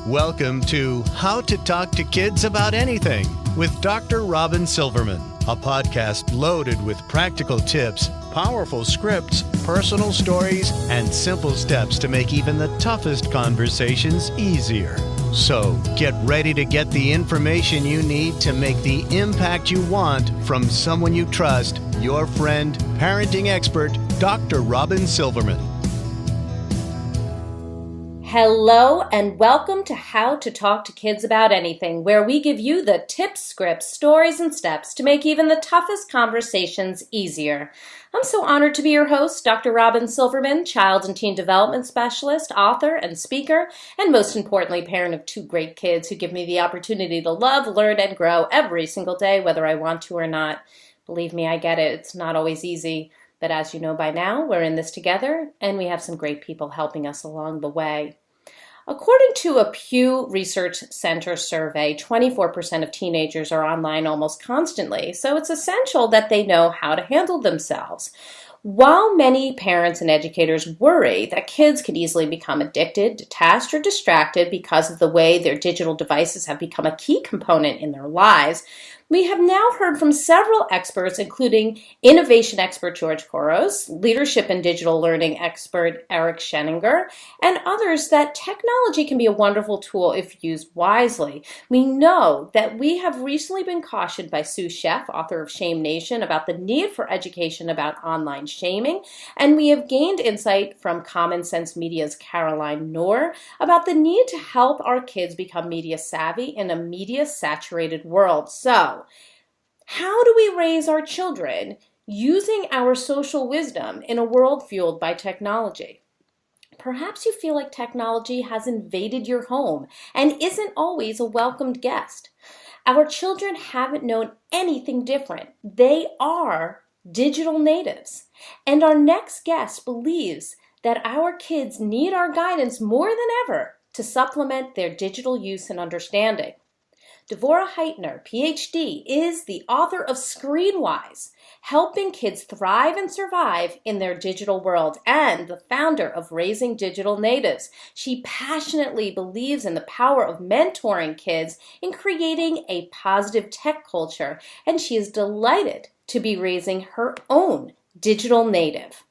Welcome to How to Talk to Kids About Anything with Dr. Robyn Silverman, a podcast loaded with practical tips, powerful scripts, personal stories, and simple steps to make even the toughest conversations easier. So get ready to get the information you need to make the impact you want from someone you trust, your friend, parenting expert, Dr. Robyn Silverman. Hello and welcome to How to Talk to Kids About Anything, where we give you the tips, scripts, stories, and steps to make even the toughest conversations easier. I'm so honored to be your host, Dr. Robyn Silverman, child and teen development specialist, author, and speaker, and most importantly, parent of two great kids who give me the opportunity to love, learn, and grow every single day, whether I want to or not. Believe me, I get it. It's not always easy. But as you know by now, we're in this together, and we have some great people helping us along the way. According to a Pew Research Center survey, 24% of teenagers are online almost constantly, so it's essential that they know how to handle themselves. While many parents and educators worry that kids could easily become addicted, detached, or distracted because of the way their digital devices have become a key component in their lives, we have now heard from several experts, including innovation expert George Couros, leadership and digital learning expert Eric Sheninger, and others that technology can be a wonderful tool if used wisely. We know that we have recently been cautioned by Sue Sheff, author of Shame Nation, about the need for education about online shaming, and we have gained insight from Common Sense Media's Caroline Noor about the need to help our kids become media savvy in a media-saturated world. So, how do we raise our children using our social wisdom in a world fueled by technology? Perhaps you feel like technology has invaded your home and isn't always a welcomed guest. Our children haven't known anything different. They are digital natives. And our next guest believes that our kids need our guidance more than ever to supplement their digital use and understanding. Devorah Heitner, PhD, is the author of Screenwise, Helping Kids Thrive and Survive in Their Digital World, and the founder of Raising Digital Natives. She passionately believes in the power of mentoring kids in creating a positive tech culture, and she is delighted to be raising her own digital native.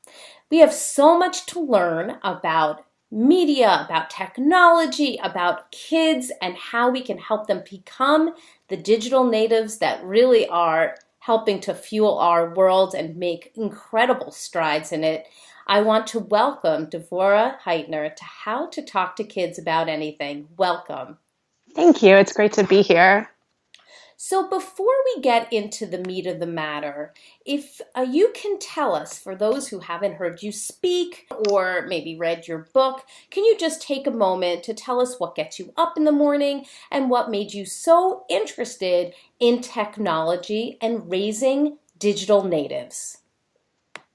We have so much to learn about media, about technology, about kids, and how we can help them become the digital natives that really are helping to fuel our world and make incredible strides in it. I want to welcome Devorah Heitner to How to Talk to Kids About Anything. Welcome. Thank you. It's great to be here. So before we get into the meat of the matter, if you can tell us, for those who haven't heard you speak or maybe read your book, can you just take a moment to tell us what gets you up in the morning and what made you so interested in technology and raising digital natives?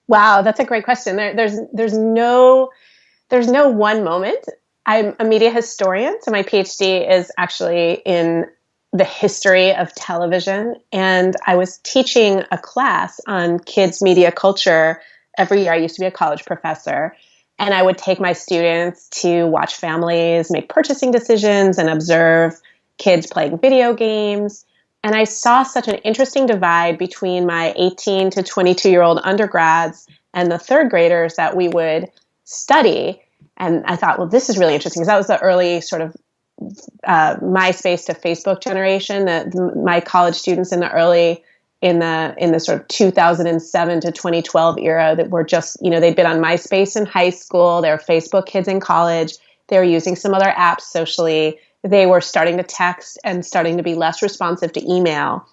Wow, that's a great question. There's no one moment. I'm a media historian, so my PhD is actually in the history of television. And I was teaching a class on kids' media culture every year. I used to be a college professor. And I would take my students to watch families make purchasing decisions and observe kids playing video games. And I saw such an interesting divide between my 18 to 22-year-old undergrads and the third graders that we would study. And I thought, well, this is really interesting, because that was the early sort of MySpace to Facebook generation. My college students in the sort of 2007 to 2012 era that were just, they'd been on MySpace in high school. They were Facebook kids in college. They were using some other apps socially. They were starting to text and starting to be less responsive to email.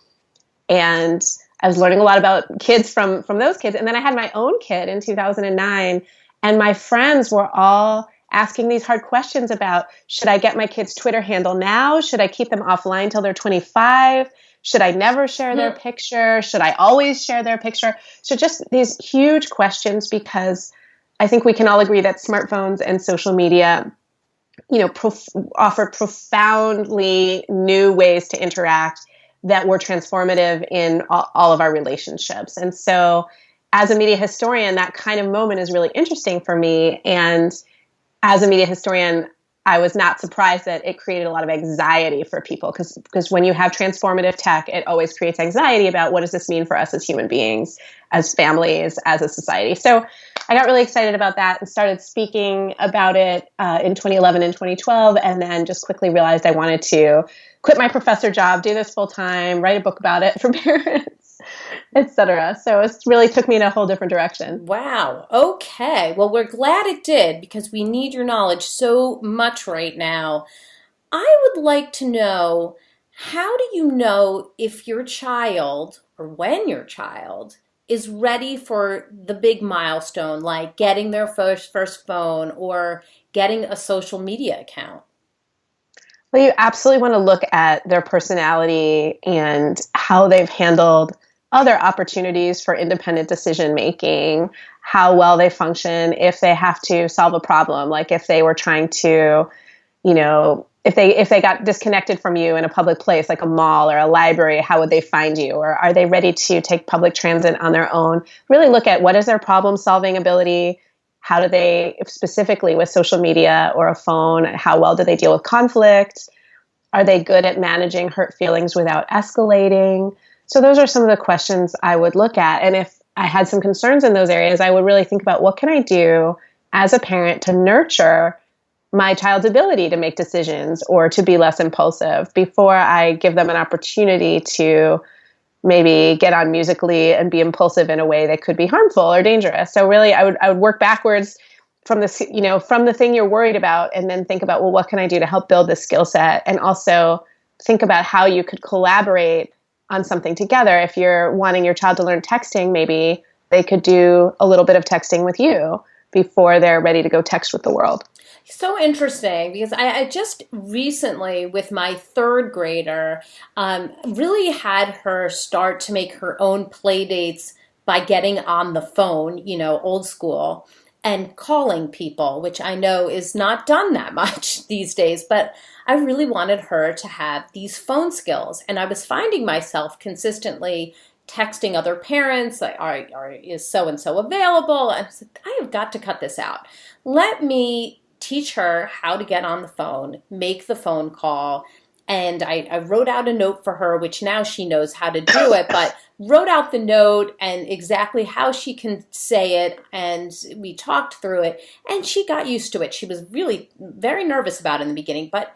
And I was learning a lot about kids from those kids. And then I had my own kid in 2009, and my friends were all asking these hard questions about, should I get my kid's Twitter handle now? Should I keep them offline till they're 25? Should I never share their picture? Should I always share their picture? So just these huge questions, because I think we can all agree that smartphones and social media, offer profoundly new ways to interact that were transformative in all of our relationships. And so as a media historian, that kind of moment is really interesting for me. And as a media historian, I was not surprised that it created a lot of anxiety for people because when you have transformative tech, it always creates anxiety about what does this mean for us as human beings, as families, as a society. So I got really excited about that and started speaking about it in 2011 and 2012, and then just quickly realized I wanted to quit my professor job, do this full time, write a book about it for parents, etc. So it really took me in a whole different direction. Wow. Okay. Well, we're glad it did because we need your knowledge so much right now. I would like to know, how do you know if your child or when your child is ready for the big milestone, like getting their first phone or getting a social media account? Well, you absolutely want to look at their personality and how they've handled other opportunities for independent decision making, how well they function if they have to solve a problem, like if they were trying to, if they got disconnected from you in a public place like a mall or a library, how would they find you? Or are they ready to take public transit on their own? Really look at what is their problem solving ability? How do they, specifically with social media or a phone, how well do they deal with conflict? Are they good at managing hurt feelings without escalating? So those are some of the questions I would look at. And if I had some concerns in those areas, I would really think about what can I do as a parent to nurture my child's ability to make decisions or to be less impulsive before I give them an opportunity to maybe get on Musical.ly and be impulsive in a way that could be harmful or dangerous. So really, I would work backwards from this, from the thing you're worried about, and then think about, well, what can I do to help build this skill set? And also think about how you could collaborate on something together. If you're wanting your child to learn texting, maybe they could do a little bit of texting with you before they're ready to go text with the world. So interesting, because I just recently, with my third grader, really had her start to make her own play dates by getting on the phone, old school, and calling people, which I know is not done that much these days, but I really wanted her to have these phone skills. And I was finding myself consistently texting other parents, like, is so-and-so available? And I was like, I have got to cut this out. Let me teach her how to get on the phone, make the phone call. And I wrote out a note for her, which now she knows how to do it, but wrote out the note and exactly how she can say it. And we talked through it and she got used to it. She was really very nervous about it in the beginning, but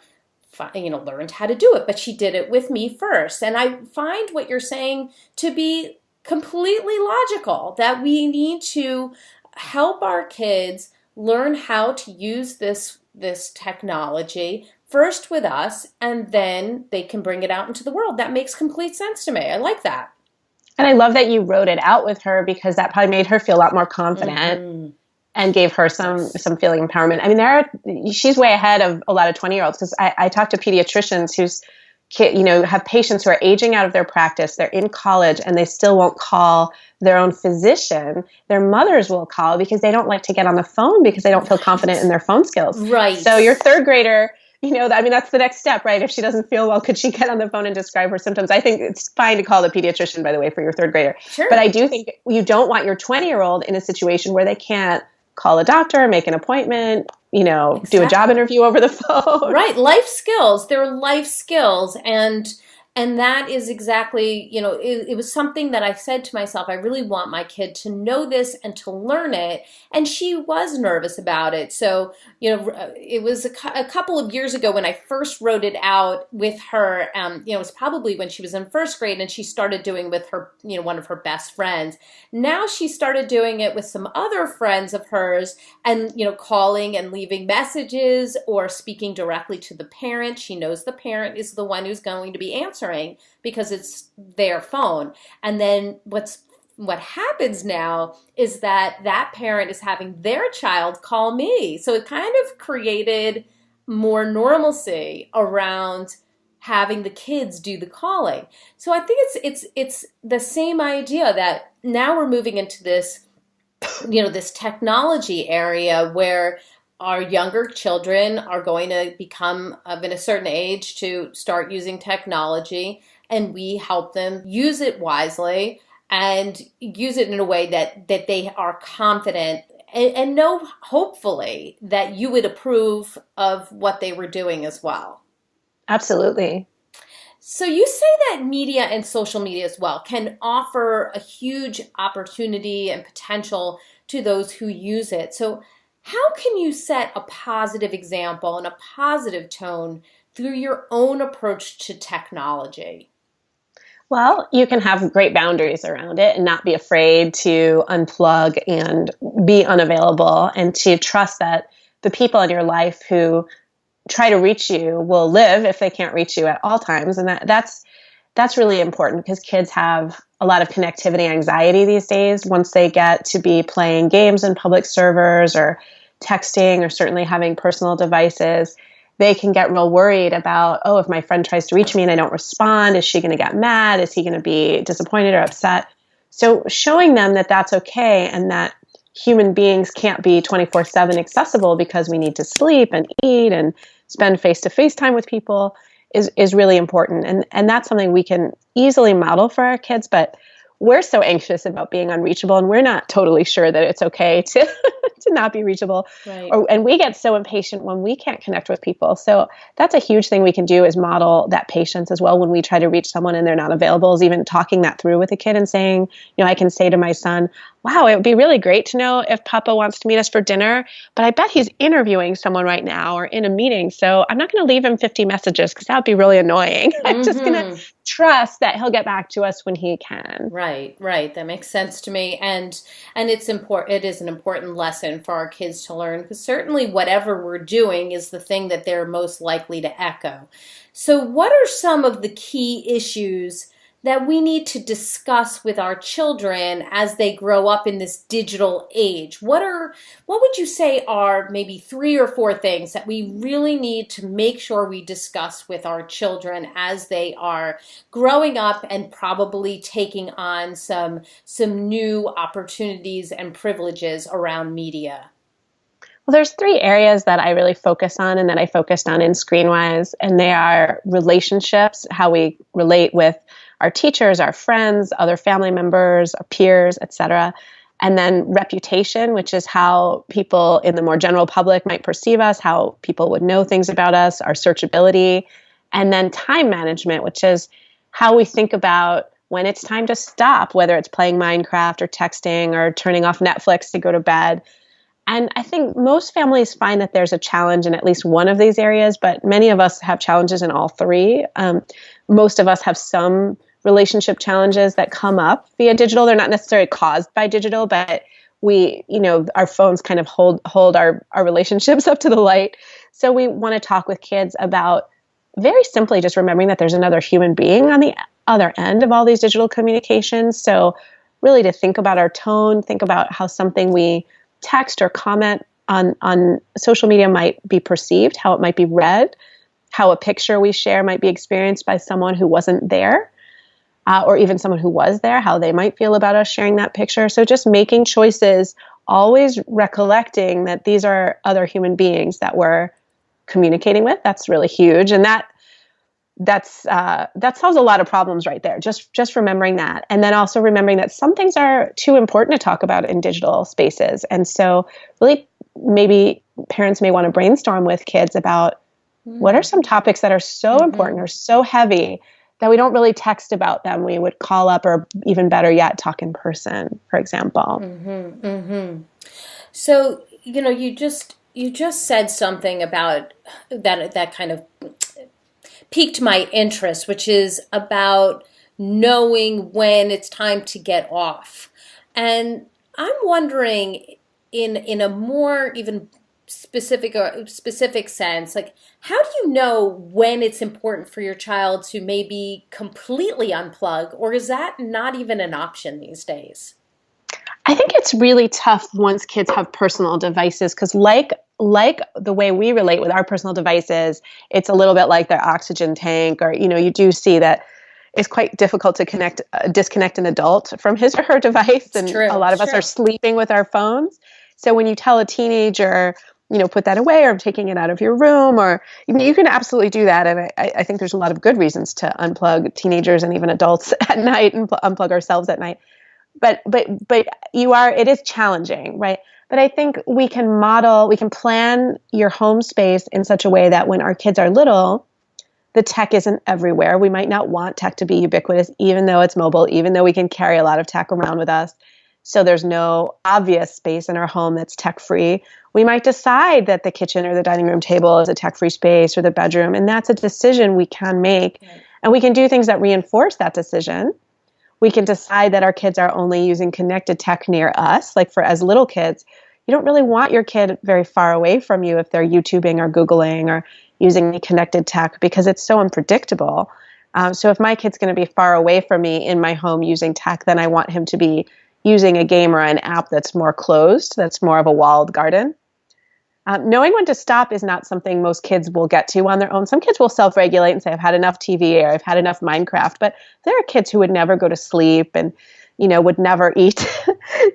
learned how to do it. But she did it with me first. And I find what you're saying to be completely logical, that we need to help our kids learn how to use this technology first with us, and then they can bring it out into the world. That makes complete sense to me. I like that. And I love that you wrote it out with her, because that probably made her feel a lot more confident and gave her some feeling empowerment. I mean, she's way ahead of a lot of 20-year-olds, because I talk to pediatricians whose have patients who are aging out of their practice. They're in college and they still won't call their own physician. Their mothers will call because they don't like to get on the phone because they don't feel confident in their phone skills. Right. So your third grader, that's the next step, right? If she doesn't feel well, could she get on the phone and describe her symptoms? I think it's fine to call the pediatrician, by the way, for your third grader. Sure. But I do think you don't want your 20-year-old in a situation where they can't call a doctor, make an appointment, exactly. Do a job interview over the phone. Right. Life skills. They're life skills. And that is exactly, it was something that I said to myself, I really want my kid to know this and to learn it. And she was nervous about it. So, it was a couple of years ago when I first wrote it out with her. It was probably when she was in first grade, and she started doing with her, one of her best friends. Now she started doing it with some other friends of hers, and, calling and leaving messages or speaking directly to the parent. She knows the parent is the one who's going to be answering because it's their phone. And then what happens now is that parent is having their child call me. So it kind of created more normalcy around having the kids do the calling. So I think it's the same idea that now we're moving into this, this technology area where our younger children are going to become of a certain age to start using technology, and we help them use it wisely and use it in a way that they are confident and know, hopefully, that you would approve of what they were doing as well. Absolutely. So you say that media and social media as well can offer a huge opportunity and potential to those who use it. So how can you set a positive example and a positive tone through your own approach to technology? Well, you can have great boundaries around it and not be afraid to unplug and be unavailable, and to trust that the people in your life who try to reach you will live if they can't reach you at all times. And that's really important, because kids have a lot of connectivity anxiety these days. Once they get to be playing games in public servers or texting or certainly having personal devices, they can get real worried about, oh, if my friend tries to reach me and I don't respond, is she going to get mad? Is he going to be disappointed or upset? So showing them that that's okay, and that human beings can't be 24/7 accessible because we need to sleep and eat and spend face-to-face time with people is really important. And that's something we can easily model for our kids, but we're so anxious about being unreachable, and we're not totally sure that it's okay to to not be reachable. Right. And we get so impatient when we can't connect with people. So that's a huge thing we can do, is model that patience as well when we try to reach someone and they're not available, is even talking that through with a kid and saying, I can say to my son, wow, it would be really great to know if Papa wants to meet us for dinner, but I bet he's interviewing someone right now or in a meeting. So I'm not going to leave him 50 messages because that would be really annoying. I'm just going to trust that he'll get back to us when he can. Right. That makes sense to me. And it's important. It is an important lesson for our kids to learn, because certainly whatever we're doing is the thing that they're most likely to echo. So what are some of the key issues that we need to discuss with our children as they grow up in this digital age? What would you say are maybe 3 or 4 things that we really need to make sure we discuss with our children as they are growing up and probably taking on some new opportunities and privileges around media? Well, there's 3 areas that I really focus on and that I focused on in Screenwise, and they are relationships, how we relate with our teachers, our friends, other family members, our peers, etc. And then reputation, which is how people in the more general public might perceive us, how people would know things about us, our searchability. And then time management, which is how we think about when it's time to stop, whether it's playing Minecraft or texting or turning off Netflix to go to bed. And I think most families find that there's a challenge in at least one of these areas, but many of us have challenges in all 3. Most of us have some relationship challenges that come up via digital. They're not necessarily caused by digital, but we, our phones kind of hold our relationships up to the light. So we want to talk with kids about very simply just remembering that there's another human being on the other end of all these digital communications. So really to think about our tone, think about how something we text or comment on social media might be perceived, how it might be read, how a picture we share might be experienced by someone who wasn't there. Or even someone who was there, how they might feel about us sharing that picture. So just making choices, always recollecting that these are other human beings that we're communicating with. That's really huge. And that solves a lot of problems right there. Just remembering that. And then also remembering that some things are too important to talk about in digital spaces. And so really maybe parents may want to brainstorm with kids about what are some topics that are so important or so heavy that we don't really text about them. We would call up, or even better yet, talk in person, for example. So, you just said something about that kind of piqued my interest, which is about knowing when it's time to get off. And I'm wondering, in a more even specific sense, like, how do you know when it's important for your child to maybe completely unplug, or is that not even an option these days? I think it's really tough once kids have personal devices, because like the way we relate with our personal devices, it's a little bit like their oxygen tank, or you do see that it's quite difficult to disconnect an adult from his or her device, and a lot of us are sleeping with our phones. So when you tell a teenager, put that away, or taking it out of your room, or you can absolutely do that. And I think there's a lot of good reasons to unplug teenagers and even adults at night, and unplug ourselves at night. But it is challenging, right? But I think we can plan your home space in such a way that when our kids are little, the tech isn't everywhere. We might not want tech to be ubiquitous, even though it's mobile, even though we can carry a lot of tech around with us. So there's no obvious space in our home that's tech-free. We might decide that the kitchen or the dining room table is a tech-free space, or the bedroom, and that's a decision we can make. Right. And we can do things that reinforce that decision. We can decide that our kids are only using connected tech near us. Like for as little kids, you don't really want your kid very far away from you if they're YouTubing or Googling or using connected tech, because it's so unpredictable. So if my kid's going to be far away from me in my home using tech, then I want him to be using a game or an app that's more closed, that's more of a walled garden. Knowing when to stop is not something most kids will get to on their own. Some kids will self-regulate and say, I've had enough TV, or I've had enough Minecraft. But there are kids who would never go to sleep and, would never eat.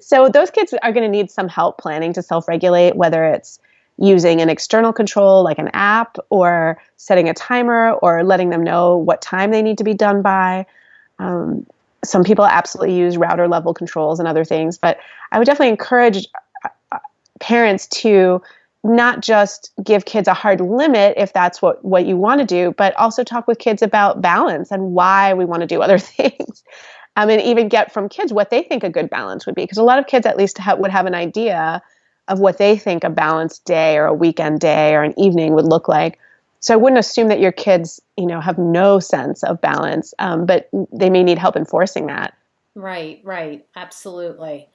So those kids are going to need some help planning to self-regulate, whether it's using an external control like an app, or setting a timer, or letting them know what time they need to be done by. Some people absolutely use router level controls and other things, but I would definitely encourage parents to not just give kids a hard limit if that's what you want to do, but also talk with kids about balance and why we want to do other things. And even get from kids what they think a good balance would be. Because a lot of kids at least would have an idea of what they think a balanced day or a weekend day or an evening would look like. So I wouldn't assume that your kids, have no sense of balance, but they may need help enforcing that. Right. Absolutely.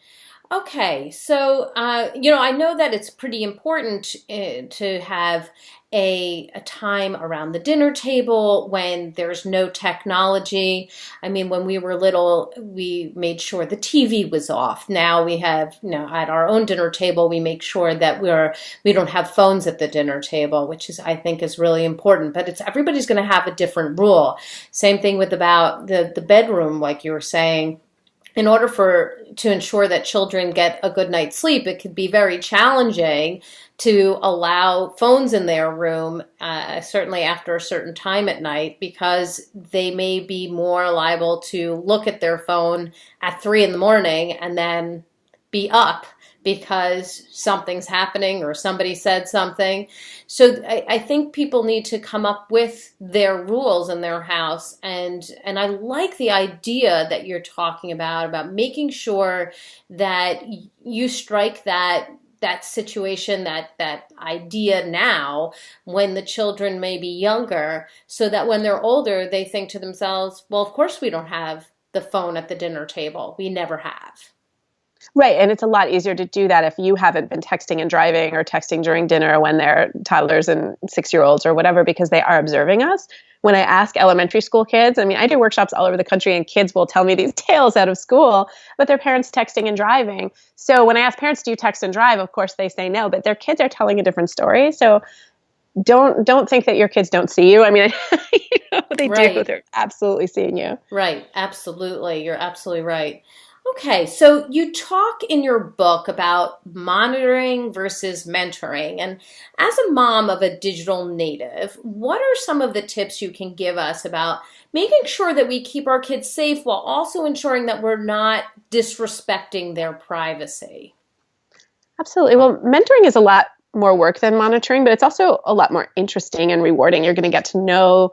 Okay, so, I know that it's pretty important to have a time around the dinner table when there's no technology. I mean, when we were little, we made sure the TV was off. Now we have, at our own dinner table, we make sure that we don't have phones at the dinner table, which I think is really important. But everybody's going to have a different rule. Same thing with about the bedroom, like you were saying. In order to ensure that children get a good night's sleep, it could be very challenging to allow phones in their room, certainly after a certain time at night, because they may be more liable to look at their phone at 3 a.m. and then be up because something's happening or somebody said something. So I think people need to come up with their rules in their house. And I like the idea that you're talking about making sure that you strike that situation, that idea now when the children may be younger, so that when they're older, they think to themselves, well, of course we don't have the phone at the dinner table. We never have. Right. And it's a lot easier to do that if you haven't been texting and driving or texting during dinner when they're toddlers and 6-year-olds or whatever, because they are observing us. When I ask elementary school kids, I do workshops all over the country and kids will tell me these tales out of school, but their parents texting and driving. So when I ask parents, do you text and drive? Of course they say no, but their kids are telling a different story. So don't think that your kids don't see you. They right. do. They're absolutely seeing you. Right. Absolutely. You're absolutely right. Okay, so you talk in your book about monitoring versus mentoring. And as a mom of a digital native, what are some of the tips you can give us about making sure that we keep our kids safe while also ensuring that we're not disrespecting their privacy? Absolutely. Well, mentoring is a lot more work than monitoring, but it's also a lot more interesting and rewarding. You're going to get to know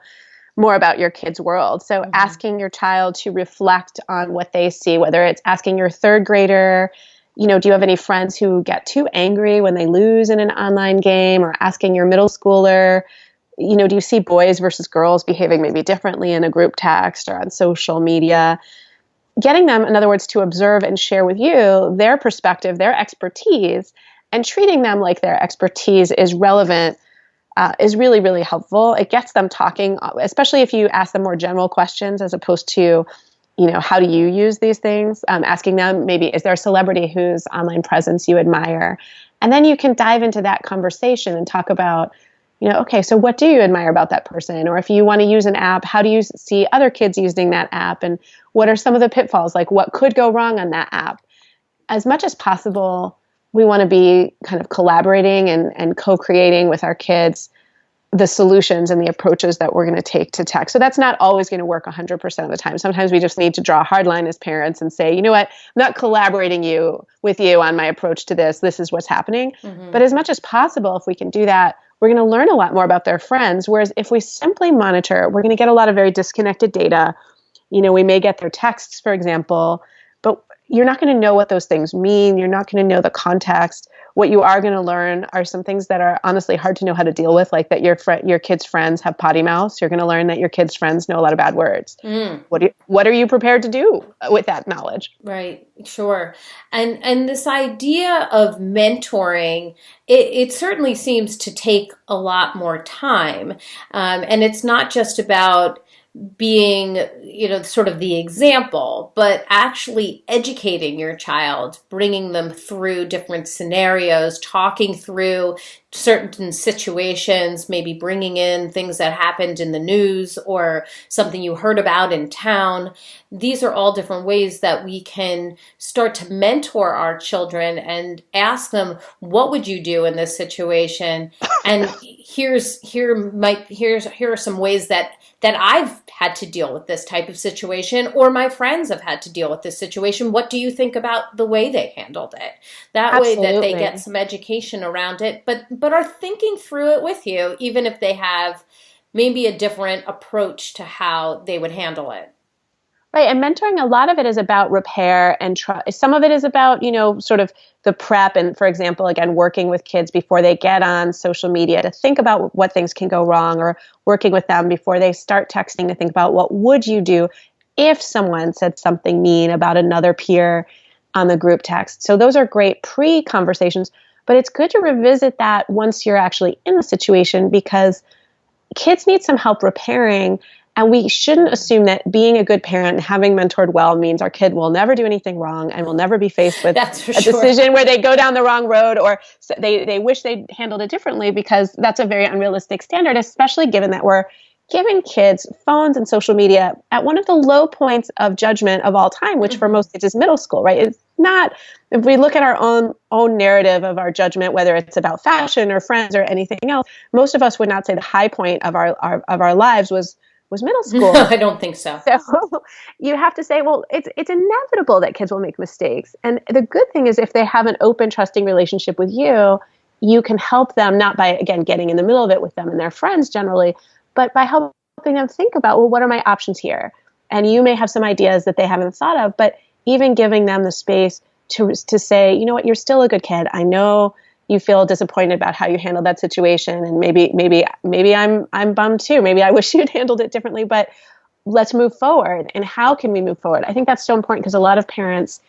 more about your kid's world. So asking your child to reflect on what they see, whether it's asking your 3rd grader, do you have any friends who get too angry when they lose in an online game, or asking your middle schooler, do you see boys versus girls behaving maybe differently in a group text or on social media? Getting them, in other words, to observe and share with you their perspective, their expertise, and treating them like their expertise is relevant is really, really helpful. It gets them talking, especially if you ask them more general questions as opposed to, how do you use these things? Asking them, maybe, is there a celebrity whose online presence you admire? And then you can dive into that conversation and talk about, okay, so what do you admire about that person? Or if you want to use an app, how do you see other kids using that app? And what are some of the pitfalls? Like, what could go wrong on that app? As much as possible, we want to be kind of collaborating and co-creating with our kids the solutions and the approaches that we're going to take to tech. So that's not always going to work 100% of the time. Sometimes we just need to draw a hard line as parents and say, you know what, I'm not collaborating with you on my approach to this. This is what's happening. Mm-hmm. But as much as possible, if we can do that, we're going to learn a lot more about their friends. Whereas if we simply monitor, we're going to get a lot of very disconnected data. We may get their texts, for example, but you're not going to know what those things mean. You're not going to know the context. What you are going to learn are some things that are honestly hard to know how to deal with, like that your kids' friends have potty mouths. You're going to learn that your kids' friends know a lot of bad words. What are you prepared to do with that knowledge? Right, sure. And this idea of mentoring, it certainly seems to take a lot more time. And it's not just about being, sort of the example, but actually educating your child, bringing them through different scenarios, talking through certain situations, maybe bringing in things that happened in the news or something you heard about in town. These are all different ways that we can start to mentor our children and ask them, what would you do in this situation? And here are some ways that I've had to deal with this type of situation, or my friends have had to deal with this situation. What do you think about the way they handled it? That Absolutely. way that they get some education around it, but are thinking through it with you, even if they have maybe a different approach to how they would handle it. Right. And mentoring, a lot of it is about repair and some of it is about, sort of the prep. And for example, again, working with kids before they get on social media to think about what things can go wrong, or working with them before they start texting to think about what would you do if someone said something mean about another peer on the group text. So those are great pre-conversations, but it's good to revisit that once you're actually in the situation, because kids need some help repairing. And we shouldn't assume that being a good parent and having mentored well means our kid will never do anything wrong and will never be faced with decision where they go down the wrong road, or they wish they'd handled it differently, because that's a very unrealistic standard, especially given that we're giving kids phones and social media at one of the low points of judgment of all time, which for most kids is middle school, right? It's not, if we look at our own narrative of our judgment, whether it's about fashion or friends or anything else, most of us would not say the high point of our lives was middle school. No, I don't think so. So you have to say, well, it's inevitable that kids will make mistakes. And the good thing is, if they have an open, trusting relationship with you, you can help them, not by, again, getting in the middle of it with them and their friends generally, but by helping them think about, well, what are my options here? And you may have some ideas that they haven't thought of, but even giving them the space to say, you know what, you're still a good kid. I know you feel disappointed about how you handled that situation, and maybe I'm bummed too. Maybe I wish you'd handled it differently, but let's move forward. And how can we move forward? I think that's so important, because a lot of parents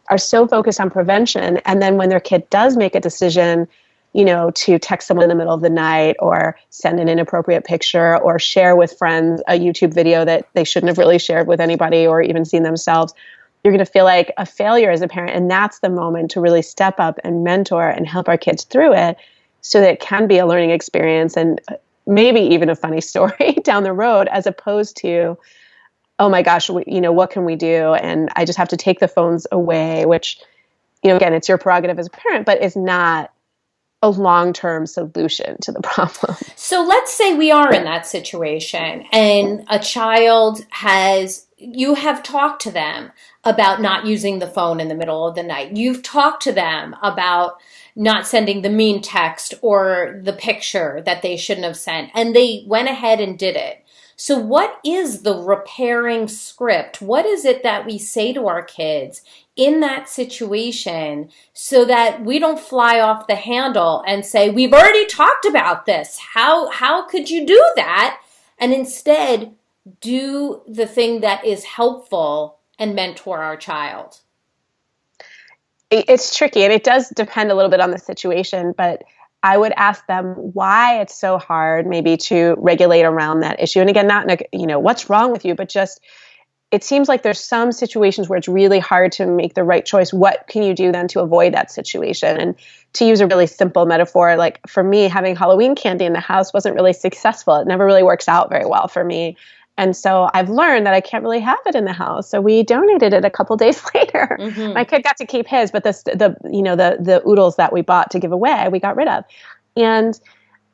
are so focused on prevention, and then when their kid does make a decision, to text someone in the middle of the night, or send an inappropriate picture, or share with friends a YouTube video that they shouldn't have really shared with anybody or even seen themselves, you're going to feel like a failure as a parent. And that's the moment to really step up and mentor and help our kids through it, so that it can be a learning experience and maybe even a funny story down the road, as opposed to, oh my gosh, what can we do? And I just have to take the phones away, which, again, it's your prerogative as a parent, but it's not a long-term solution to the problem. So let's say we are in that situation and a child you have talked to them about not using the phone in the middle of the night. You've talked to them about not sending the mean text or the picture that they shouldn't have sent, and they went ahead and did it. So what is the repairing script? What is it that we say to our kids in that situation, so that we don't fly off the handle and say, we've already talked about this. How could you do that? And instead do the thing that is helpful and mentor our child. It's tricky, and it does depend a little bit on the situation, but I would ask them why it's so hard maybe to regulate around that issue. And again, not in what's wrong with you, but just, it seems like there's some situations where it's really hard to make the right choice. What can you do then to avoid that situation? And to use a really simple metaphor, like for me, having Halloween candy in the house wasn't really successful. It never really works out very well for me. And so I've learned that I can't really have it in the house. So we donated it a couple days later. Mm-hmm. My kid got to keep his, but the oodles that we bought to give away, we got rid of. And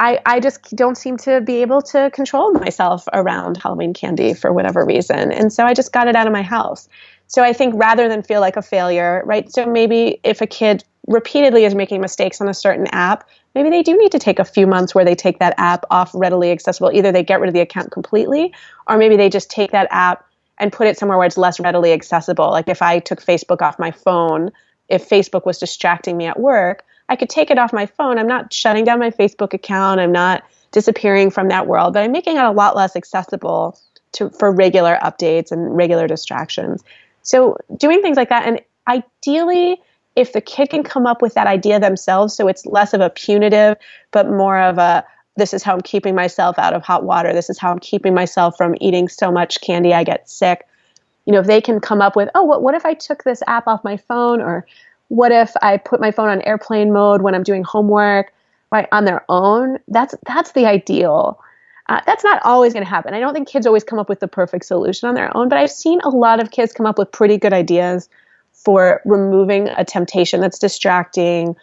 I just don't seem to be able to control myself around Halloween candy for whatever reason. And so I just got it out of my house. So I think rather than feel like a failure, right? So maybe if a kid repeatedly is making mistakes on a certain app, maybe they do need to take a few months where they take that app off readily accessible. Either they get rid of the account completely, or maybe they just take that app and put it somewhere where it's less readily accessible. Like if I took Facebook off my phone, if Facebook was distracting me at work, I could take it off my phone. I'm not shutting down my Facebook account. I'm not disappearing from that world, but I'm making it a lot less accessible for regular updates and regular distractions. So doing things like that, and ideally, if the kid can come up with that idea themselves, so it's less of a punitive, but more of a, this is how I'm keeping myself out of hot water. This is how I'm keeping myself from eating so much candy I get sick. If they can come up with, oh, what if I took this app off my phone? Or what if I put my phone on airplane mode when I'm doing homework, right, on their own? That's the ideal. That's not always going to happen. I don't think kids always come up with the perfect solution on their own, but I've seen a lot of kids come up with pretty good ideas for removing a temptation that's distracting.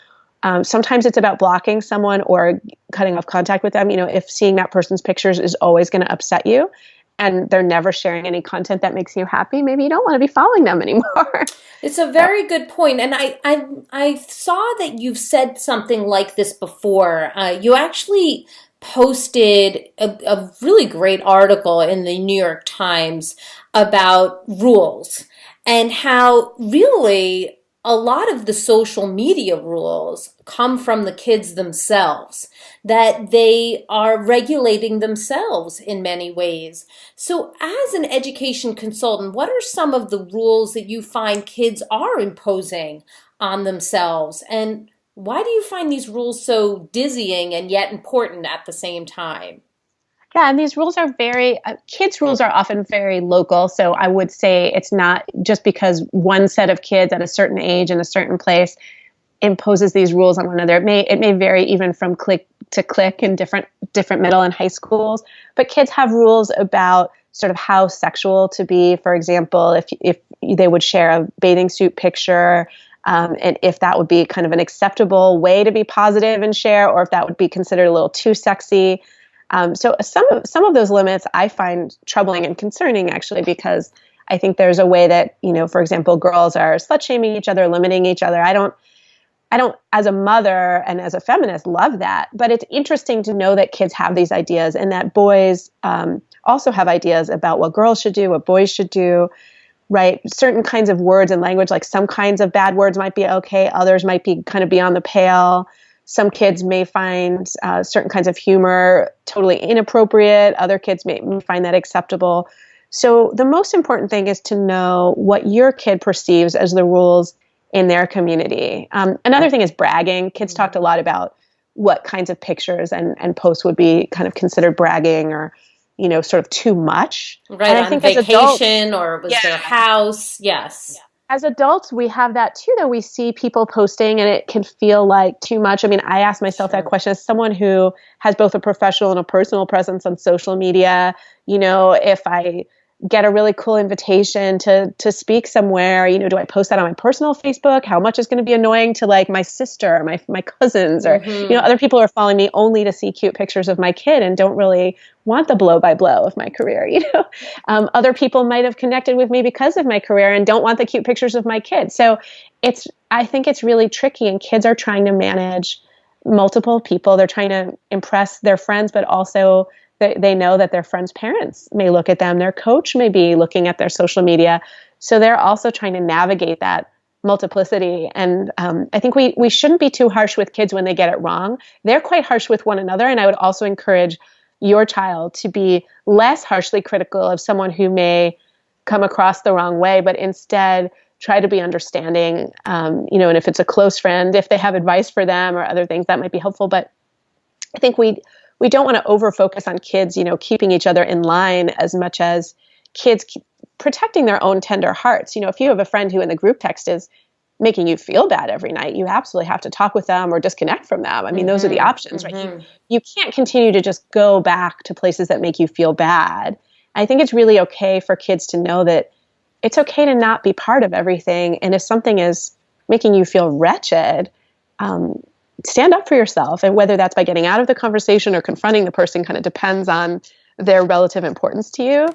Sometimes it's about blocking someone or cutting off contact with them. If seeing that person's pictures is always going to upset you and they're never sharing any content that makes you happy, maybe you don't want to be following them anymore. It's a very good point. And I saw that you've said something like this before. You actually posted a really great article in the New York Times about rules and how really a lot of the social media rules come from the kids themselves, that they are regulating themselves in many ways. So as an education consultant, what are some of the rules that you find kids are imposing on themselves? And why do you find these rules so dizzying and yet important at the same time? Yeah, and these rules are kids' rules are often very local. So I would say it's not just because one set of kids at a certain age in a certain place imposes these rules on one another. It may vary even from clique to clique in different middle and high schools. But kids have rules about sort of how sexual to be. For example, if they would share a bathing suit picture, and if that would be kind of an acceptable way to be positive and share, or if that would be considered a little too sexy. So some of those limits I find troubling and concerning, actually, because I think there's a way that, for example, girls are slut shaming each other, limiting each other. I don't, as a mother and as a feminist, love that. But it's interesting to know that kids have these ideas and that boys also have ideas about what girls should do, what boys should do, right? Certain kinds of words and language, like some kinds of bad words might be okay, others might be kind of beyond the pale. Some kids may find certain kinds of humor totally inappropriate. Other kids may find that acceptable. So the most important thing is to know what your kid perceives as the rules in their community. Another thing is bragging. Kids talked a lot about what kinds of pictures and posts would be kind of considered bragging or, sort of too much. Right, and I on think vacation or was their house. Yes. Yeah. As adults, we have that too, though. We see people posting and it can feel like too much. I mean, I ask myself that question as someone who has both a professional and a personal presence on social media. If I get a really cool invitation to speak somewhere, do I post that on my personal Facebook? How much is going to be annoying to like my sister or my cousins or, other people are following me only to see cute pictures of my kid and don't really want the blow by blow of my career. Other people might have connected with me because of my career and don't want the cute pictures of my kid. So I think it's really tricky, and kids are trying to manage multiple people. They're trying to impress their friends, but also they know that their friends' parents may look at them. Their coach may be looking at their social media. So they're also trying to navigate that multiplicity. And I think we shouldn't be too harsh with kids when they get it wrong. They're quite harsh with one another. And I would also encourage your child to be less harshly critical of someone who may come across the wrong way, but instead try to be understanding, and if it's a close friend, if they have advice for them or other things, that might be helpful. But I think we don't want to over-focus on kids, keeping each other in line as much as kids protecting their own tender hearts. If you have a friend who in the group text is making you feel bad every night, you absolutely have to talk with them or disconnect from them. I mean, those are the options, right? You can't continue to just go back to places that make you feel bad. I think it's really okay for kids to know that it's okay to not be part of everything. And if something is making you feel wretched, stand up for yourself. And whether that's by getting out of the conversation or confronting the person kind of depends on their relative importance to you.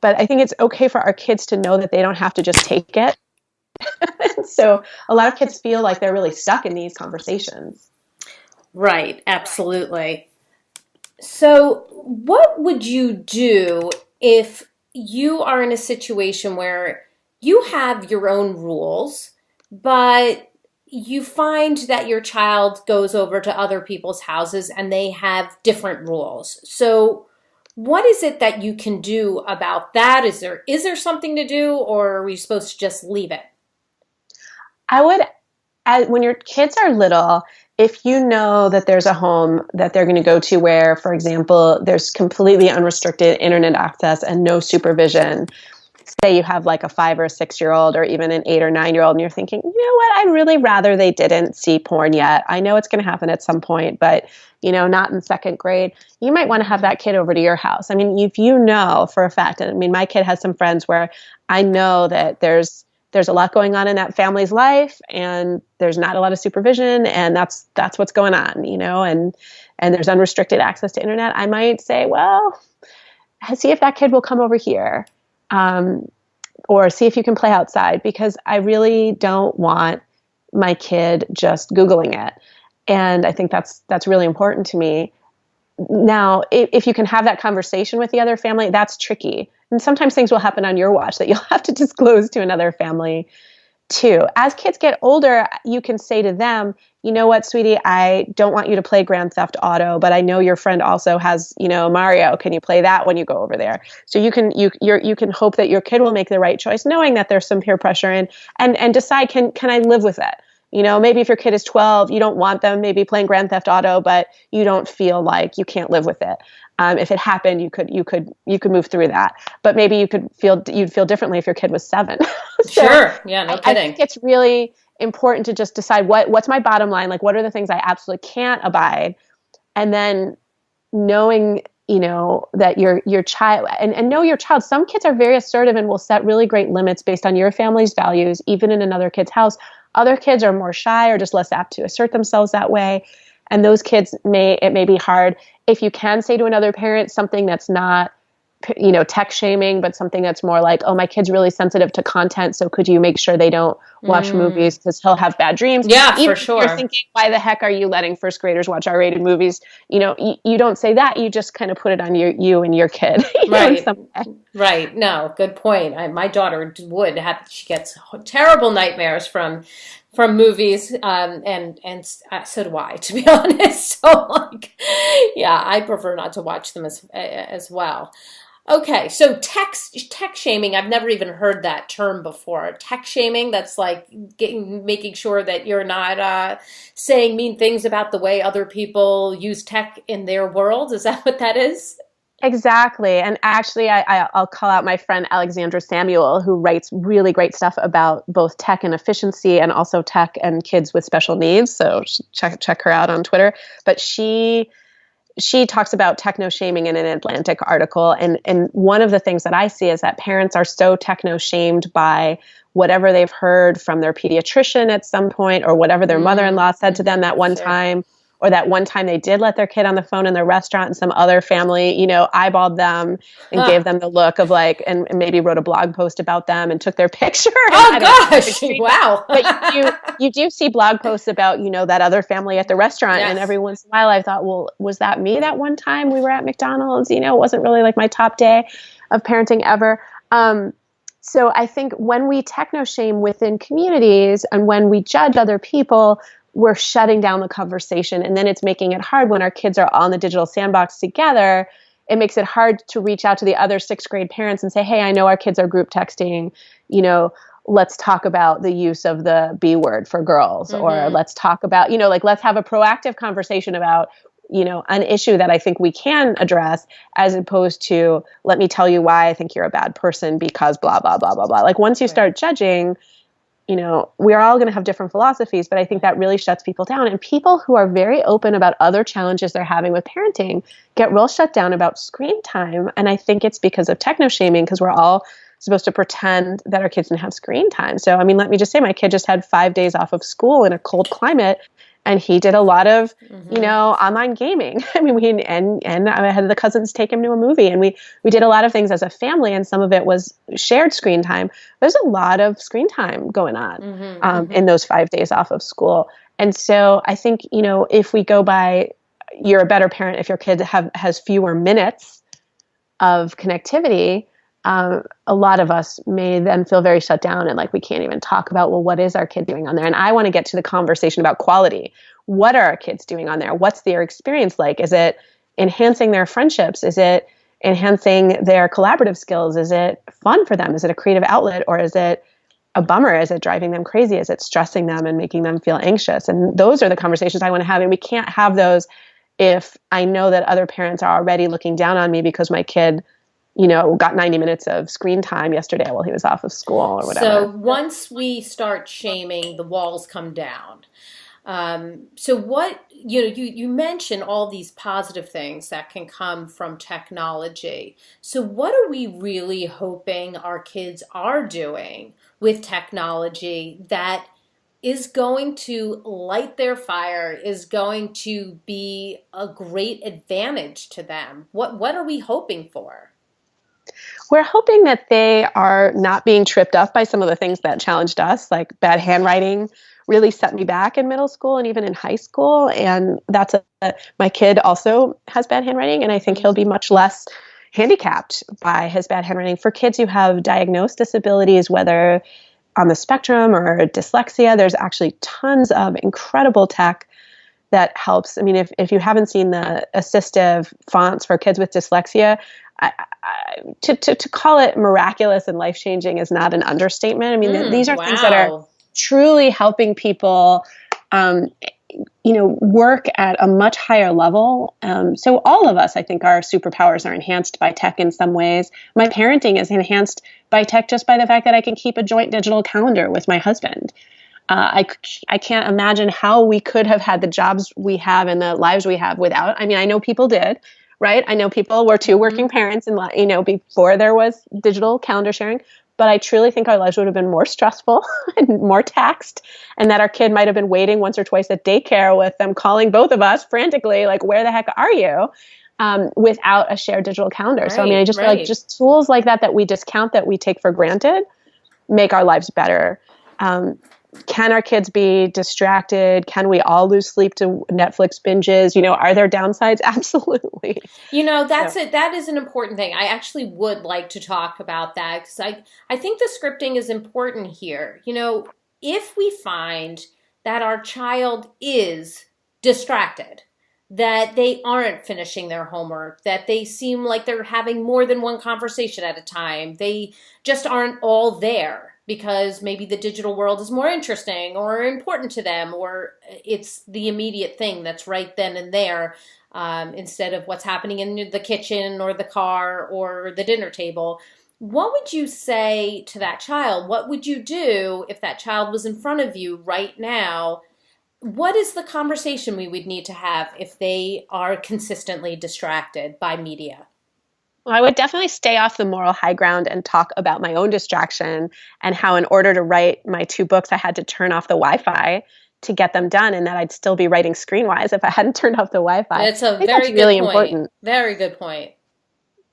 But I think it's okay for our kids to know that they don't have to just take it. So a lot of kids feel like they're really stuck in these conversations. Right, absolutely. So what would you do if you are in a situation where you have your own rules, but you find that your child goes over to other people's houses and they have different rules? So what is it that you can do about that? Is there something to do, or are we supposed to just leave it? I would, when your kids are little, if you know that there's a home that they're going to go to where, for example, there's completely unrestricted internet access and no supervision, say you have like a 5 or a 6-year-old or even an 8 or 9-year-old, and you're thinking, you know what, I'd really rather they didn't see porn yet. I know it's going to happen at some point, but not in 2nd grade. You might want to have that kid over to your house. I mean, if you know for a fact, and I mean, my kid has some friends where I know that there's a lot going on in that family's life, and there's not a lot of supervision, and that's what's going on, and there's unrestricted access to internet. I might say, well, see if that kid will come over here, or see if you can play outside, because I really don't want my kid just Googling it. And I think that's really important to me. Now, if you can have that conversation with the other family, that's tricky. And sometimes things will happen on your watch that you'll have to disclose to another family too. As kids get older, you can say to them, you know what, sweetie, I don't want you to play Grand Theft Auto, but I know your friend also has, Mario. Can you play that when you go over there? So you can hope that your kid will make the right choice, knowing that there's some peer pressure and decide, can I live with it? Maybe if your kid is 12, you don't want them maybe playing Grand Theft Auto, but you don't feel like you can't live with it. If it happened, you could move through that. But maybe you'd feel differently if your kid was 7. So sure. Yeah, no kidding. I think it's really important to just decide what's my bottom line, like what are the things I absolutely can't abide, and then knowing that your child and know your child. Some kids are very assertive and will set really great limits based on your family's values, even in another kid's house. Other kids are more shy or just less apt to assert themselves that way. And those kids it may be hard. If you can say to another parent something that's not, tech shaming, but something that's more like, oh, my kid's really sensitive to content, so could you make sure they don't watch movies because he'll have bad dreams? Yeah, even for sure. If you're thinking, why the heck are you letting 1st graders watch R-rated movies? You don't say that. You just kind of put it on you and your kid. Right. Right. No, good point. My daughter she gets terrible nightmares from movies, and so do I, to be honest. So yeah, I prefer not to watch them as well. Okay, so tech shaming, I've never even heard that term before. Tech shaming, that's like making sure that you're not saying mean things about the way other people use tech in their world. Is that what that is? Exactly. And actually, I'll call out my friend Alexandra Samuel, who writes really great stuff about both tech and efficiency and also tech and kids with special needs. So check her out on Twitter. But she talks about techno-shaming in an Atlantic article. And one of the things that I see is that parents are so techno-shamed by whatever they've heard from their pediatrician at some point, or whatever their mother-in-law said to them that one time, or that one time they did let their kid on the phone in the restaurant and some other family, eyeballed them and gave them the look of like, and maybe wrote a blog post about them and took their picture. Oh gosh. Wow. But you do see blog posts about, that other family at the restaurant. Yes. And every once in a while I thought, well, was that me that one time we were at McDonald's? It wasn't really like my top day of parenting ever. So I think when we techno-shame within communities and when we judge other people, we're shutting down the conversation. And then it's making it hard when our kids are all in the digital sandbox together. It makes it hard to reach out to the other 6th grade parents and say, hey, I know our kids are group texting, let's talk about the use of the B word for girls, or let's talk about, let's have a proactive conversation about, an issue that I think we can address, as opposed to, let me tell you why I think you're a bad person because blah, blah, blah, blah, blah. Like once you start judging, we're all going to have different philosophies, but I think that really shuts people down. And people who are very open about other challenges they're having with parenting get real shut down about screen time. And I think it's because of techno-shaming, because we're all supposed to pretend that our kids didn't have screen time. So, let me just say, my kid just had 5 days off of school in a cold climate, And he did a lot of, online gaming. I mean, and I had the cousins take him to a movie, and we did a lot of things as a family, and some of it was shared screen time. There's a lot of screen time going on in those 5 days off of school. And so I think, if we go by, you're a better parent if your kid has fewer minutes of connectivity. A lot of us may then feel very shut down and like we can't even talk about, well, what is our kid doing on there? And I want to get to the conversation about quality. What are our kids doing on there? What's their experience like? Is it enhancing their friendships? Is it enhancing their collaborative skills? Is it fun for them? Is it a creative outlet, or is it a bummer? Is it driving them crazy? Is it stressing them and making them feel anxious? And those are the conversations I want to have. And we can't have those if I know that other parents are already looking down on me because my kid got 90 minutes of screen time yesterday while he was off of school or whatever. So once we start shaming, the walls come down. So what, you mentioned all these positive things that can come from technology. So what are we really hoping our kids are doing with technology that is going to light their fire, is going to be a great advantage to them? What are we hoping for? We're hoping that they are not being tripped up by some of the things that challenged us, like bad handwriting really set me back in middle school and even in high school. And my kid also has bad handwriting, and I think he'll be much less handicapped by his bad handwriting. For kids who have diagnosed disabilities, whether on the spectrum or dyslexia, there's actually tons of incredible tech that helps. I mean, if you haven't seen the assistive fonts for kids with dyslexia, to call it miraculous and life-changing is not an understatement. I mean, these are things that are truly helping people, work at a much higher level. So all of us, I think, our superpowers are enhanced by tech in some ways. My parenting is enhanced by tech just by the fact that I can keep a joint digital calendar with my husband. I can't imagine how we could have had the jobs we have and the lives we have without. I mean, I know people did. Right? I know people were two working parents and, before there was digital calendar sharing, but I truly think our lives would have been more stressful and more taxed, and that our kid might have been waiting once or twice at daycare with them calling both of us frantically, like, where the heck are you? Without a shared digital calendar. Right, so, I mean, I just feel like just tools like that we discount, that we take for granted, make our lives better. Can our kids be distracted? Can we all lose sleep to Netflix binges? Are there downsides? Absolutely. That is an important thing. I actually would like to talk about that, because I think the scripting is important here. If we find that our child is distracted, that they aren't finishing their homework, that they seem like they're having more than one conversation at a time, they just aren't all there because maybe the digital world is more interesting or important to them, or it's the immediate thing that's right then and there, instead of what's happening in the kitchen or the car or the dinner table. What would you say to that child? What would you do if that child was in front of you right now? What is the conversation we would need to have if they are consistently distracted by media? Well, I would definitely stay off the moral high ground and talk about my own distraction and how, in order to write my 2 books, I had to turn off the Wi-Fi to get them done, and that I'd still be writing Screenwise if I hadn't turned off the Wi-Fi. It's a very good point. Important. Very good point.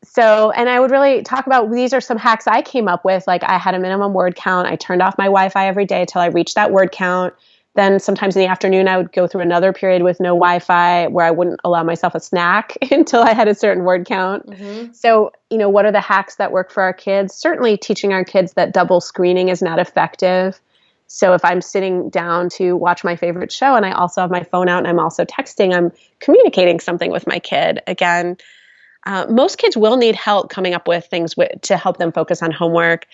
So, and I would really talk about, these are some hacks I came up with. Like, I had a minimum word count. I turned off my Wi-Fi every day till I reached that word count. Then sometimes in the afternoon, I would go through another period with no Wi-Fi where I wouldn't allow myself a snack until I had a certain word count. Mm-hmm. So, what are the hacks that work for our kids? Certainly teaching our kids that double screening is not effective. So if I'm sitting down to watch my favorite show and I also have my phone out and I'm also texting, I'm communicating something with my kid. Again, most kids will need help coming up with things to help them focus on homework.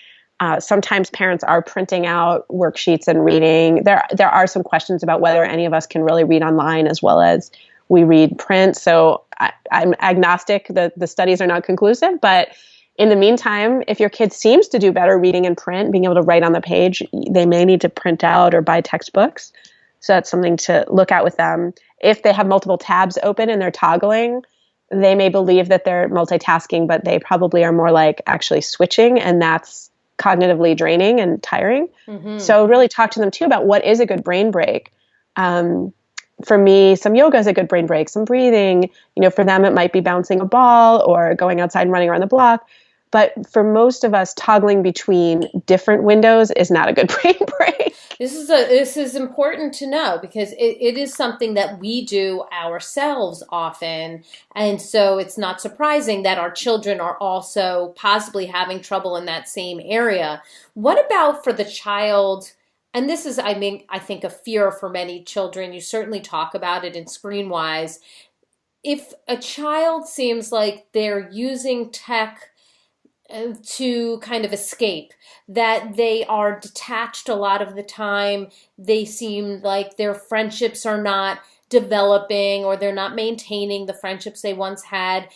Sometimes parents are printing out worksheets and reading. There are some questions about whether any of us can really read online as well as we read print. So I'm agnostic. The studies are not conclusive, but in the meantime, if your kid seems to do better reading in print, being able to write on the page, they may need to print out or buy textbooks. So that's something to look at with them. If they have multiple tabs open and they're toggling, they may believe that they're multitasking, but they probably are more like actually switching, and that's cognitively draining and tiring. Mm-hmm. So really talk to them too about what is a good brain break. for me, some yoga is a good brain break, some breathing. For them, it might be bouncing a ball or going outside and running around the block. But for most of us, toggling between different windows is not a good brain break. This is important to know, because it is something that we do ourselves often. And so it's not surprising that our children are also possibly having trouble in that same area. What about for the child? And this is, I think a fear for many children. You certainly talk about it in Screenwise. If a child seems like they're using tech to kind of escape, that they are detached a lot of the time, they seem like their friendships are not developing, or they're not maintaining the friendships they once had.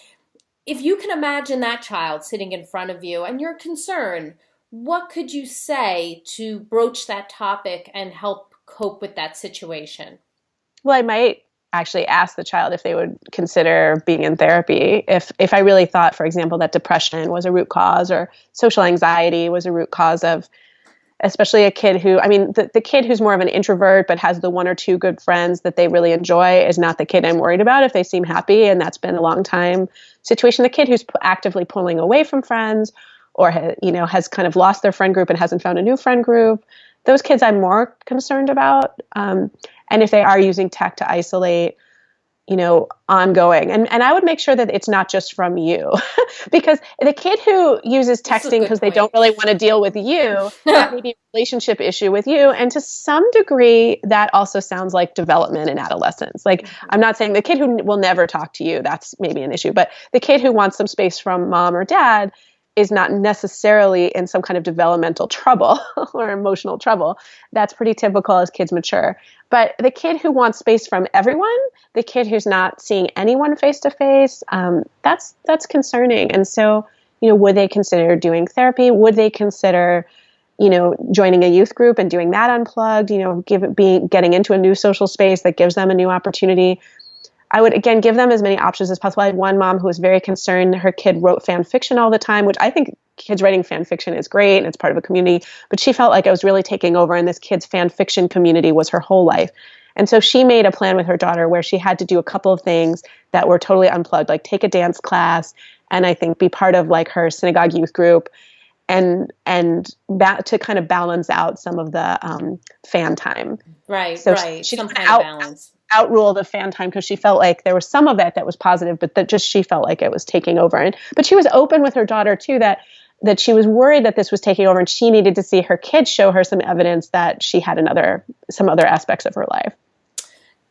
If you can imagine that child sitting in front of you and you're concerned, what could you say to broach that topic and help cope with that situation? Well, I might actually ask the child if they would consider being in therapy. If I really thought, for example, that depression was a root cause, or social anxiety was a root cause of, especially a kid who, the kid who's more of an introvert but has the one or two good friends that they really enjoy is not the kid I'm worried about if they seem happy and that's been a long time situation. The kid who's actively pulling away from friends, or has kind of lost their friend group and hasn't found a new friend group, those kids I'm more concerned about. And if they are using tech to isolate, ongoing. And I would make sure that it's not just from you, because the kid who uses texting because they don't really want to deal with you, that may be a relationship issue with you. And to some degree, that also sounds like development in adolescence. Like, I'm not saying the kid who will never talk to you, that's maybe an issue, but the kid who wants some space from mom or dad is not necessarily in some kind of developmental trouble or emotional trouble. That's pretty typical as kids mature. But the kid who wants space from everyone, the kid who's not seeing anyone face to face, that's concerning. And so, would they consider doing therapy? Would they consider, joining a youth group and doing that unplugged? Getting into a new social space that gives them a new opportunity. I would, again, give them as many options as possible. I had one mom who was very concerned. Her kid wrote fan fiction all the time, which I think kids writing fan fiction is great and it's part of a community. But she felt like I was really taking over, and this kid's fan fiction community was her whole life. And so she made a plan with her daughter where she had to do a couple of things that were totally unplugged, like take a dance class and I think be part of like her synagogue youth group, and that to kind of balance out some of the fan time. Right, so right. She some kind of balance. Outrule the fan time because she felt like there was some of it that was positive, but that just she felt like it was taking over. But she was open with her daughter too that she was worried that this was taking over, and she needed to see her kids show her some evidence that she had some other aspects of her life.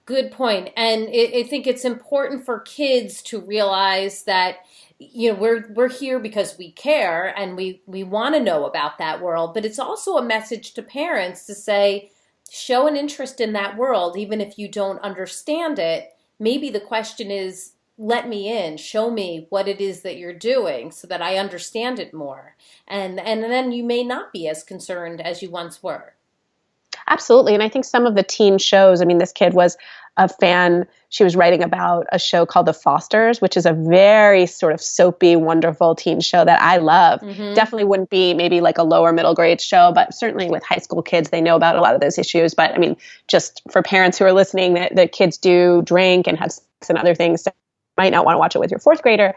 Good point. And I think it's important for kids to realize that we're here because we care and we want to know about that world. But it's also a message to parents to say, show an interest in that world, even if you don't understand it. Maybe the question is, let me in, show me what it is that you're doing so that I understand it more. And then you may not be as concerned as you once were. Absolutely. And I think some of the teen shows, this kid was a fan. She was writing about a show called The Fosters, which is a very sort of soapy, wonderful teen show that I love. Mm-hmm. Definitely wouldn't be maybe like a lower middle grade show, but certainly with high school kids, they know about a lot of those issues. But just for parents who are listening, that kids do drink and have sex and other things, so you might not want to watch it with your fourth grader.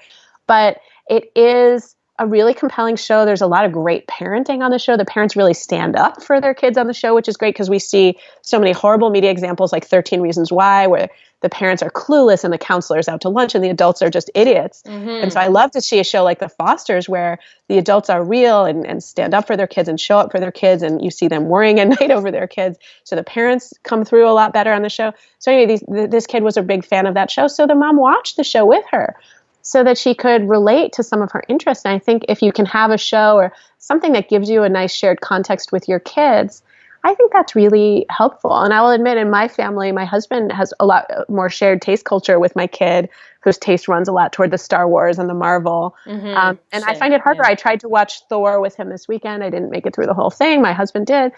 But it is a really compelling show. There's a lot of great parenting on the show. The parents really stand up for their kids on the show, which is great because we see so many horrible media examples like 13 Reasons Why, where the parents are clueless and the counselor's out to lunch and the adults are just idiots. Mm-hmm. And so I love to see a show like The Fosters where the adults are real and stand up for their kids and show up for their kids, and you see them worrying at night over their kids. So the parents come through a lot better on the show. So anyway, this kid was a big fan of that show. So the mom watched the show with her so that she could relate to some of her interests. And I think if you can have a show or something that gives you a nice shared context with your kids, I think that's really helpful. And I will admit, in my family, my husband has a lot more shared taste culture with my kid, whose taste runs a lot toward the Star Wars and the Marvel. Mm-hmm. And I find it harder. Yeah. I tried to watch Thor with him this weekend. I didn't make it through the whole thing. My husband did.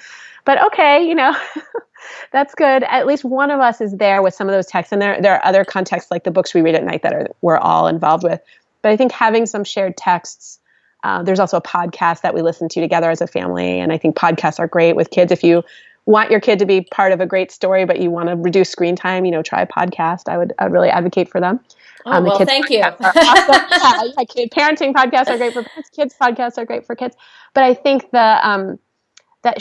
But okay, that's good. At least one of us is there with some of those texts. And there are other contexts like the books we read at night that we're all involved with. But I think having some shared texts, there's also a podcast that we listen to together as a family. And I think podcasts are great with kids. If you want your kid to be part of a great story, but you want to reduce screen time, try a podcast. I'd really advocate for them. Oh, well, thank you. Awesome. Parenting podcasts are great for parents. Kids podcasts are great for kids. But I think that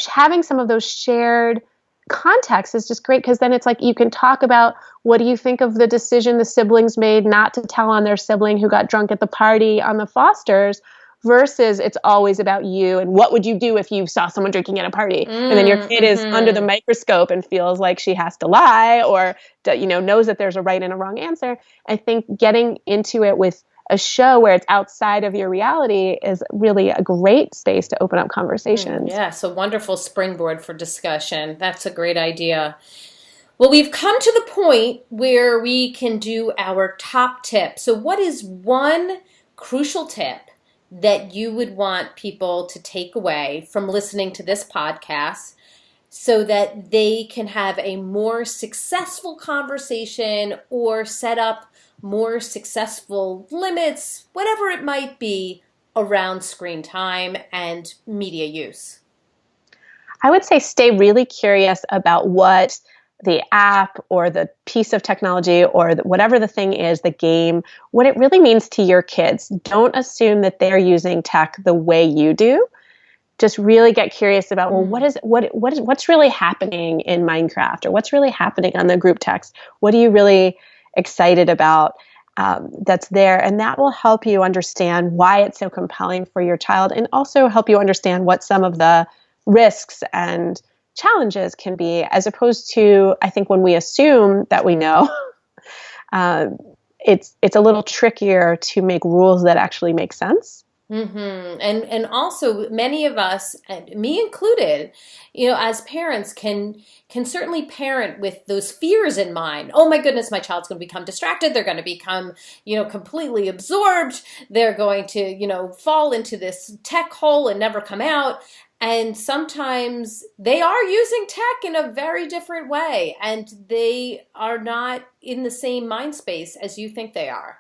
having some of those shared context is just great, because then it's like you can talk about, what do you think of the decision the siblings made not to tell on their sibling who got drunk at the party on the Fosters, versus it's always about you and what would you do if you saw someone drinking at a party. And then your kid is under the microscope and feels like she has to lie, or knows that there's a right and a wrong answer. I think getting into it with a show where it's outside of your reality is really a great space to open up conversations. Yes, a wonderful springboard for discussion. That's a great idea. Well, we've come to the point where we can do our top tip. So what is one crucial tip that you would want people to take away from listening to this podcast so that they can have a more successful conversation or set up more successful limits, whatever it might be, around screen time and media use? I would say stay really curious about what the app or the piece of technology or whatever the thing is, the game, what it really means to your kids. Don't assume that they're using tech the way you do. Just really get curious about, well, what's really happening in Minecraft, or what's really happening on the group text? What are you really excited about that's there? And that will help you understand why it's so compelling for your child, and also help you understand what some of the risks and challenges can be, as opposed to, I think, when we assume that we know, it's a little trickier to make rules that actually make sense. Mm-hmm. And also many of us, me included, as parents can certainly parent with those fears in mind. Oh my goodness, my child's going to become distracted. They're going to become, completely absorbed. They're going to, fall into this tech hole and never come out. And sometimes they are using tech in a very different way, and they are not in the same mind space as you think they are.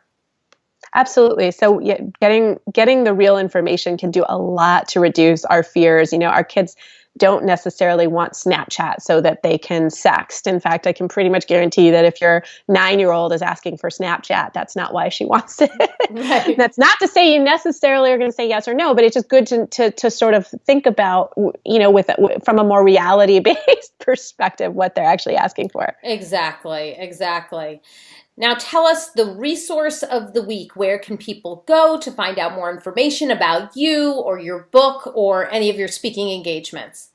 Absolutely. So yeah, getting the real information can do a lot to reduce our fears. Our kids don't necessarily want Snapchat so that they can sext. In fact, I can pretty much guarantee that if your 9-year-old is asking for Snapchat, that's not why she wants it. Right. That's not to say you necessarily are going to say yes or no, but it's just good to sort of think about, from a more reality-based perspective, what they're actually asking for. Exactly. Now tell us the resource of the week. Where can people go to find out more information about you or your book or any of your speaking engagements?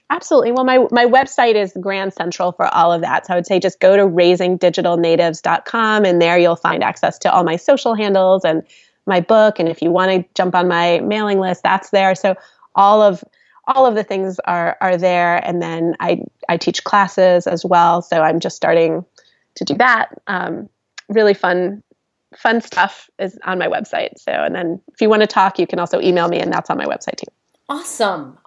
Absolutely. Well, my website is Grand Central for all of that. So I would say just go to raisingdigitalnatives.com, and there you'll find access to all my social handles and my book. And if you want to jump on my mailing list, that's there. So all of the things are there. And then I teach classes as well. So I'm just starting to do that. Really fun stuff is on my website. So, and then if you want to talk, you can also email me, and that's on my website too. Awesome.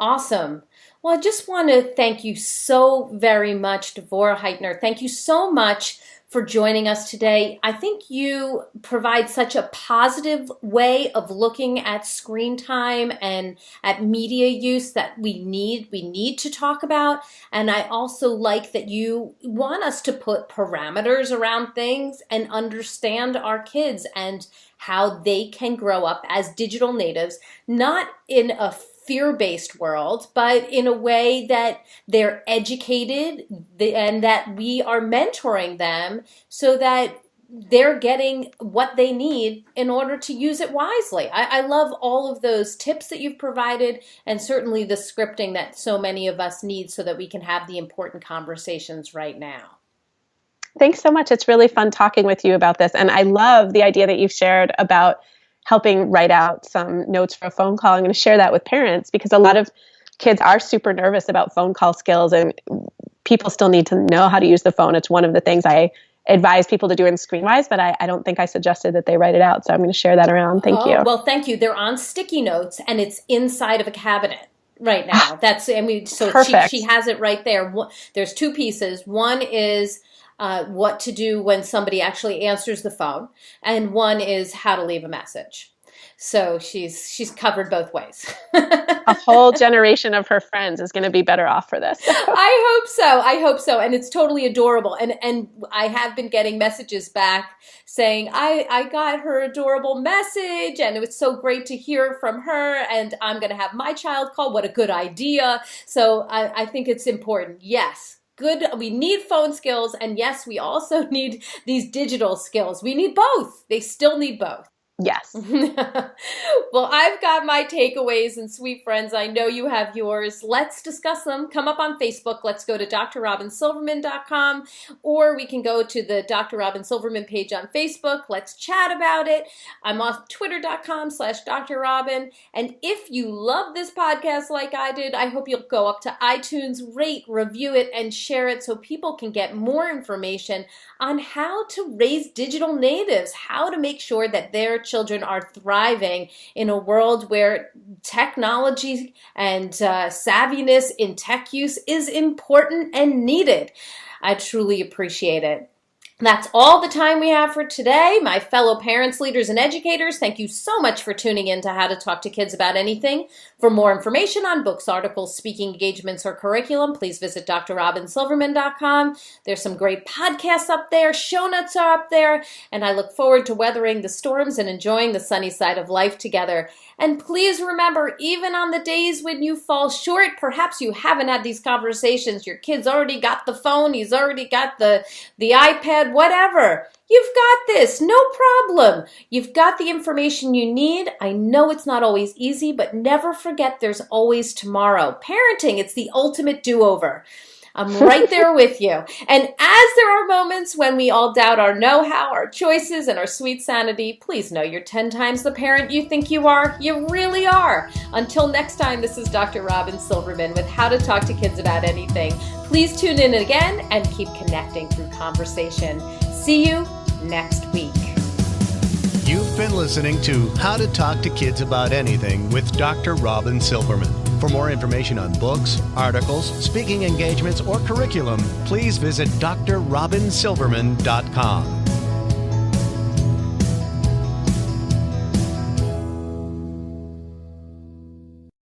Well, I just want to thank you so very much, Devorah Heitner. Thank you so much for joining us today. I think you provide such a positive way of looking at screen time and at media use that we need to talk about. And I also like that you want us to put parameters around things and understand our kids and how they can grow up as digital natives, not in a fear-based world, but in a way that they're educated and that we are mentoring them so that they're getting what they need in order to use it wisely. I love all of those tips that you've provided, and certainly the scripting that so many of us need so that we can have the important conversations right now. Thanks so much. It's really fun talking with you about this. And I love the idea that you've shared about helping write out some notes for a phone call. I'm going to share that with parents, because a lot of kids are super nervous about phone call skills, and people still need to know how to use the phone. It's one of the things I advise people to do in Screenwise, but I don't think I suggested that they write it out. So I'm going to share that around. Thank you. Well, thank you. They're on sticky notes, and it's inside of a cabinet right now. She has it right there. There's two pieces. One is what to do when somebody actually answers the phone, and one is how to leave a message. So she's covered both ways. A whole generation of her friends is going to be better off for this. I hope so. I hope so. And it's totally adorable. And I have been getting messages back saying, I got her adorable message and it was so great to hear from her, and I'm going to have my child call. What a good idea. So I think it's important. Yes. Good. We need phone skills. And yes, we also need these digital skills. We need both. They still need both. Yes. Well, I've got my takeaways, and sweet friends, I know you have yours. Let's discuss them. Come up on Facebook. Let's go to drrobynsilverman.com, or we can go to the Dr. Robyn Silverman page on Facebook. Let's chat about it. I'm on twitter.com/drrobyn. And if you love this podcast like I did, I hope you'll go up to iTunes, rate, review it, and share it so people can get more information on how to raise digital natives, how to make sure that their children are thriving in a world where technology and savviness in tech use is important and needed. I truly appreciate it. That's all the time we have for today. My fellow parents, leaders, and educators, thank you so much for tuning in to How to Talk to Kids About Anything. For more information on books, articles, speaking engagements, or curriculum, please visit drrobynsilverman.com. There's some great podcasts up there. Show notes are up there. And I look forward to weathering the storms and enjoying the sunny side of life together. And please remember, even on the days when you fall short, perhaps you haven't had these conversations, your kid's already got the phone, he's already got the iPad, whatever. You've got this, no problem. You've got the information you need. I know it's not always easy, but never forget there's always tomorrow. Parenting, it's the ultimate do-over. I'm right there with you. And as there are moments when we all doubt our know-how, our choices, and our sweet sanity, please know you're 10 times the parent you think you are. You really are. Until next time, this is Dr. Robyn Silverman with How to Talk to Kids About Anything. Please tune in again and keep connecting through conversation. See you next week. You've been listening to How to Talk to Kids About Anything with Dr. Robyn Silverman. For more information on books, articles, speaking engagements, or curriculum, please visit drrobynsilverman.com.